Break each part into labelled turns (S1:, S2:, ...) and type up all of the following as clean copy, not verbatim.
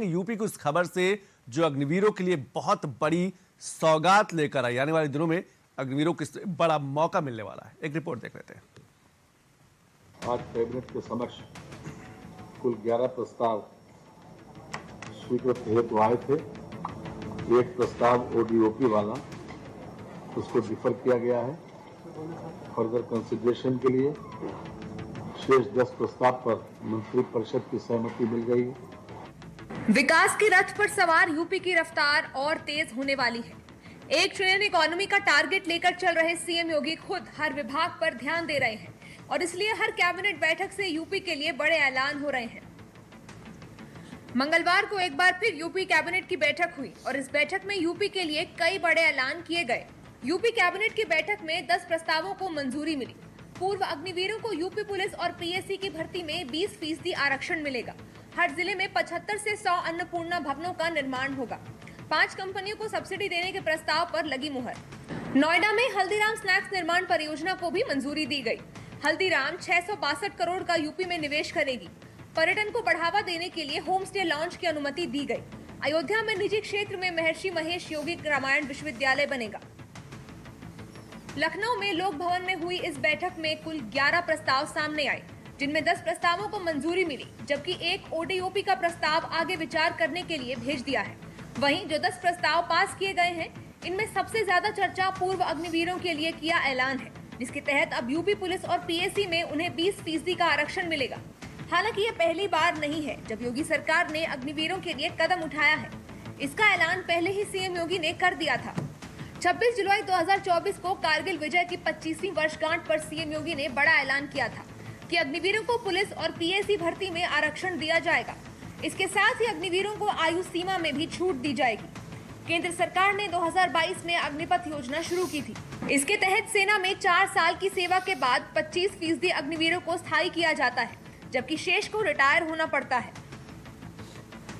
S1: UP को इस खबर से जो अग्निवीरों के लिए बहुत बड़ी सौगात लेकर आई, आने वाले दिनों में अग्निवीरों को बड़ा मौका मिलने वाला है। एक रिपोर्ट देख लेते हैं।
S2: आज कैबिनेट के समक्ष कुल 11 प्रस्ताव स्वीकृत हेतु आए थे। एक प्रस्ताव ओडीओपी वाला, उसको डिफर किया गया है फर्दर कंसिडरेशन के लिए। शेष 10 प्रस्ताव पर मंत्रिपरिषद की सहमति मिल गई है।
S3: विकास की रथ पर सवार यूपी की रफ्तार और तेज होने वाली है। 1 ट्रिलियन इकोनॉमी का टारगेट लेकर चल रहे सीएम योगी खुद हर विभाग पर ध्यान दे रहे हैं और इसलिए हर कैबिनेट बैठक से यूपी के लिए बड़े ऐलान हो रहे हैं। मंगलवार को एक बार फिर यूपी कैबिनेट की बैठक हुई और इस बैठक में यूपी के लिए कई बड़े ऐलान किए गए। यूपी कैबिनेट की बैठक में 10 प्रस्तावों को मंजूरी मिली। पूर्व अग्निवीरों को यूपी पुलिस और पीएसी की भर्ती में 20% आरक्षण मिलेगा। हर जिले में 75 से 100 अन्नपूर्णा भवनों का निर्माण होगा। 5 कंपनियों को सब्सिडी देने के प्रस्ताव पर लगी मुहर। नोएडा में हल्दीराम स्नैक्स निर्माण परियोजना को भी मंजूरी दी गई। हल्दीराम 662 करोड़ का यूपी में निवेश करेगी। पर्यटन को बढ़ावा देने के लिए होम स्टे लॉन्च की अनुमति दी गई। अयोध्या में निजी क्षेत्र में महर्षि महेश योगी रामायण विश्वविद्यालय बनेगा। लखनऊ में लोक भवन में हुई इस बैठक में कुल 11 प्रस्ताव सामने आए, जिनमें 10 प्रस्तावों को मंजूरी मिली, जबकि एक ओडीओपी का प्रस्ताव आगे विचार करने के लिए भेज दिया है। वहीं जो 10 प्रस्ताव पास किए गए हैं, इनमें सबसे ज्यादा चर्चा पूर्व अग्निवीरों के लिए किया ऐलान है, जिसके तहत अब यूपी पुलिस और पीएसी में उन्हें 20% का आरक्षण मिलेगा। हालांकि ये पहली बार नहीं है जब योगी सरकार ने अग्निवीरों के लिए कदम उठाया है। इसका ऐलान पहले ही सीएम योगी ने कर दिया था। 26 जुलाई 2024 को कारगिल विजय की 25वीं वर्षगांठ पर सीएम योगी ने बड़ा ऐलान किया था कि अग्निवीरों को पुलिस और पीएसी भर्ती में आरक्षण दिया जाएगा। इसके साथ ही अग्निवीरों को आयु सीमा में भी छूट दी जाएगी। केंद्र सरकार ने 2022 में अग्निपथ योजना शुरू की थी। इसके तहत सेना में 4 साल की सेवा के बाद 25% अग्निवीरों को स्थायी किया जाता है, जबकि शेष को रिटायर होना पड़ता है।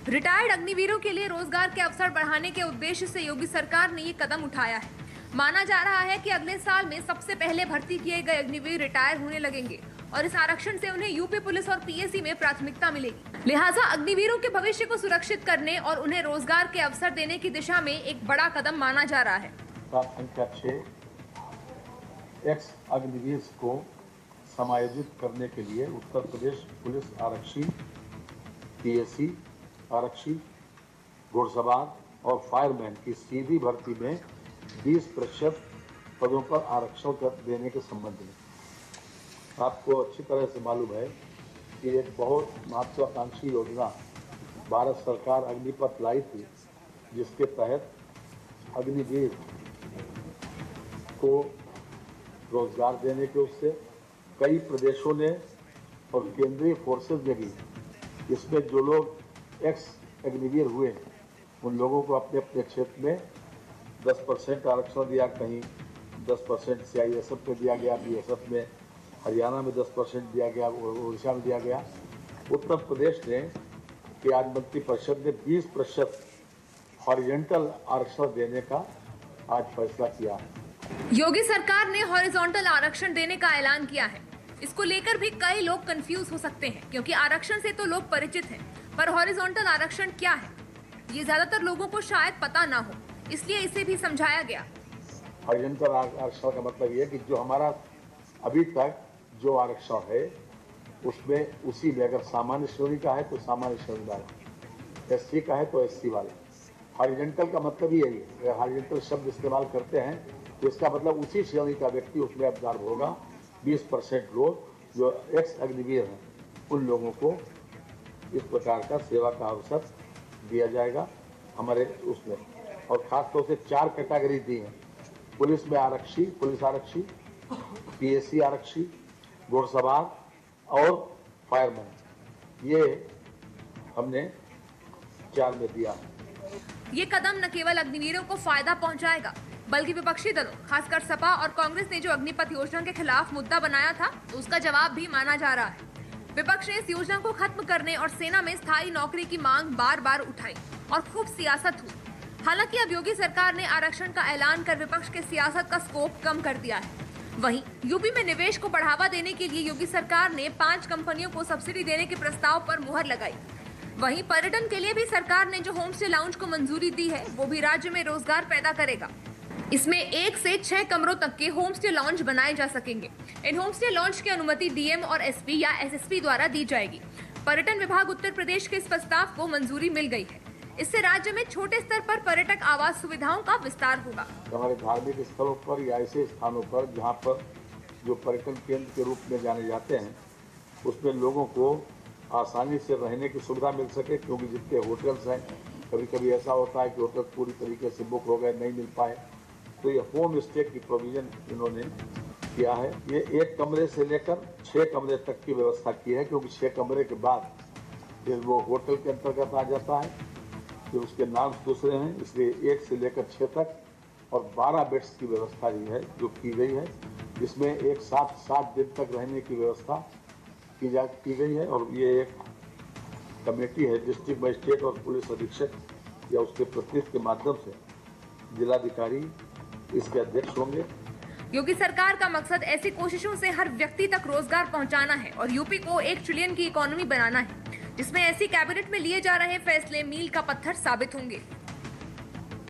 S3: रिटायर्ड अग्निवीरों के लिए रोजगार के अवसर बढ़ाने के उद्देश्य से योगी सरकार ने ये कदम उठाया है। माना जा रहा है कि अगले साल में सबसे पहले भर्ती किए गए अग्निवीर रिटायर होने लगेंगे और इस आरक्षण से उन्हें यूपी पुलिस और पीएसी में प्राथमिकता मिलेगी। लिहाजा अग्निवीरों के भविष्य को सुरक्षित करने और उन्हें रोजगार के अवसर देने की दिशा में एक बड़ा कदम माना जा रहा है।
S2: संख्या 6 एक्स अग्निवीर को समायोजित करने के लिए उत्तर प्रदेश पुलिस आरक्षी, पीएसी आरक्षी, घुड़सवार और फायरमैन की सीधी भर्ती में 20% पदों पर आरक्षण देने के संबंध में आपको अच्छी तरह से मालूम है कि एक बहुत महत्वाकांक्षी योजना भारत सरकार अग्निपथ लाई थी, जिसके तहत अग्निवीर को रोजगार देने के उससे कई प्रदेशों ने और केंद्रीय फोर्सेज ने भी इसमें जो लोग एक्स अग्निवीर हुए उन लोगों को अपने अपने क्षेत्र में 10% आरक्षण दिया। कहीं 10% सीआईएसएफ में दिया गया, बीएसएफ में, हरियाणा में 10% दिया गया, उड़ीसा में दिया गया। उत्तर प्रदेश ने कि आज मंत्रिपरिषद ने 20% हॉरिजॉन्टल आरक्षण देने का आज फैसला किया है।
S3: योगी सरकार ने हॉरिजॉन्टल आरक्षण देने का ऐलान किया है। इसको लेकर भी कई लोग कंफ्यूज हो सकते हैं, क्योंकि आरक्षण से तो लोग परिचित हैं, पर हॉरिजॉन्टल आरक्षण क्या है ये ज्यादातर लोगों को शायद पता ना हो, इसलिए इसे भी समझाया गया।
S2: हॉरिजॉन्टल आरक्षण का मतलब ये है कि जो हमारा अभी तक जो आरक्षण है उसमें उसी में अगर सामान्य श्रेणी का है तो सामान्य श्रेणी वाले, एससी का है तो एससी वाले। हॉरिजॉन्टल का मतलब ही यही है। अगर हॉरिजॉन्टल शब्द इस्तेमाल करते हैं तो इसका मतलब उसी श्रेणी का व्यक्ति उसमें अवसर होगा। 20% लोग जो एक्स अग्निवीर हैं उन लोगों को इस प्रकार का सेवा का अवसर दिया जाएगा हमारे उसमें। और खासतौर से 4 कैटेगरी दी हैं। पुलिस में आरक्षी, पुलिस आरक्षी, पीएसी आरक्षी, घुड़सवार और फायरमैन, ये हमने 4 में दिया है।
S3: ये कदम न केवल अग्निवीरों को फायदा पहुंचाएगा, बल्कि विपक्षी दलों, खासकर सपा और कांग्रेस ने जो अग्निपथ योजना के खिलाफ मुद्दा बनाया था, उसका जवाब भी माना जा रहा है। विपक्ष ने इस योजना को खत्म करने और सेना में स्थायी नौकरी की मांग बार बार उठाई और खूब सियासत हुई। हालांकि अब योगी सरकार ने आरक्षण का ऐलान कर विपक्ष के सियासत का स्कोप कम कर दिया है। वहीं यूपी में निवेश को बढ़ावा देने के लिए योगी सरकार ने 5 कंपनियों को सब्सिडी देने के प्रस्ताव पर मुहर लगाई। वहीं पर्यटन के लिए भी सरकार ने जो होम स्टे लाउंज को मंजूरी दी है वो भी राज्य में रोजगार पैदा करेगा। इसमें 1 से 6 कमरों तक के होम स्टे लॉन्ज बनाए जा सकेंगे। इन होम स्टे लॉन्ज की अनुमति डीएम और एसपी या एसएसपी द्वारा दी जाएगी। पर्यटन विभाग उत्तर प्रदेश के इस प्रस्ताव को मंजूरी मिल गई है। इससे राज्य में छोटे स्तर पर पर्यटक आवास सुविधाओं का विस्तार होगा।
S2: हमारे धार्मिक स्थलों पर या ऐसे स्थानों पर जहां पर जो पर्यटन केंद्र के रूप में जाने जाते हैं उसमें लोगों को आसानी से रहने की सुविधा मिल सके, क्योंकि जितने होटल्स हैं कभी कभी ऐसा होता है कि होटल पूरी तरीके से बुक हो गए, नहीं मिल पाए, तो ये होम स्टे की प्रोविजन इन्होंने किया है। ये 1 कमरे से लेकर 6 कमरे तक की व्यवस्था की है, क्योंकि 6 कमरे के बाद फिर वो होटल के अंतर्गत आ जाता है, फिर उसके नाम दूसरे हैं, इसलिए 1 से लेकर 6 तक और 12 बेड्स की व्यवस्था ये है जो की गई है, जिसमें एक साथ 7 दिन तक रहने की व्यवस्था की गई है। और ये एक कमेटी है, डिस्ट्रिक्ट मजिस्ट्रेट और पुलिस अधीक्षक या उसके प्रतिनिधि के माध्यम से जिलाधिकारी इसके अध्यक्ष होंगे।
S3: योगी सरकार का मकसद ऐसी कोशिशों से हर व्यक्ति तक रोजगार पहुंचाना है और यूपी को 1 ट्रिलियन की इकोनॉमी बनाना है, जिसमें ऐसी कैबिनेट में लिए जा रहे फैसले मील का पत्थर साबित होंगे।